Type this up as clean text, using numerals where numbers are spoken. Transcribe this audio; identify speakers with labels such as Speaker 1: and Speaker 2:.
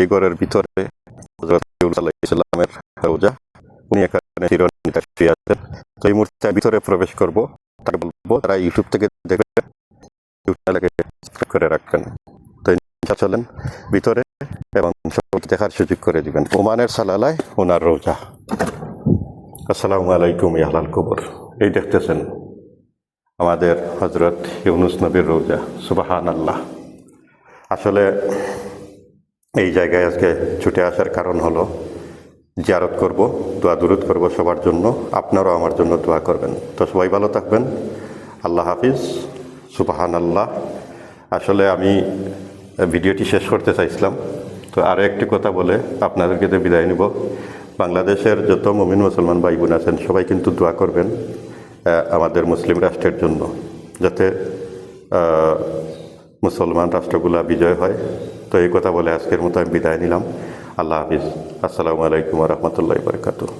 Speaker 1: এই ঘরের ভিতরে হযরত ইউনূস আলাইহিস সালামের রওজা। উনি এখানে চিরনিদ্রায় শুয়ে আছেন। তো এই মুহূর্তে ভিতরে প্রবেশ করব, তাকে বলবো তারা ইউটিউব থেকে দেখবেন, ইউটিউব চ্যানেলকে সাবস্ক্রাইব করে রাখবেন। তো ইনশাআল্লাহ চলেন ভিতরে এবং সবাইকে দেখার সুযোগ করে দিবেন। ওমানের সালালায় ওনার রওজা। আসসালামু আলাইকুম ইয়া আহলাল কবর। এই দেখতেছেন আমাদের হযরত ইউনূস নবীর রওজা। সুবহানাল্লাহ। আসলে এই জায়গায় আজকে ছুটে আসার কারণ হলো জিয়ারত করব, দোয়া দুরুদ করব সবার জন্য। আপনারাও আমার জন্য দোয়া করবেন। তো সবাই ভালো থাকবেন। আল্লাহ হাফিজ। সুবহানাল্লাহ। আসলে আমি ভিডিওটি শেষ করতে চাইছিলাম, তো আরও একটি কথা বলে আপনাদেরকে তো বিদায় নিব। বাংলাদেশের যত মুমিন মুসলমান ভাই বোন আছেন সবাই কিন্তু দোয়া করবেন আমাদের মুসলিম রাষ্ট্রের জন্য, যাতে মুসলমান রাষ্ট্রগুলা বিজয় হয়। তো এই কথা বলে আজকের মতো আমি বিদায় নিলাম। আল্লাহ হাফিজ। আসসালামু আলাইকুম ওয়া রাহমাতুল্লাহি ওয়া বারাকাতুহু।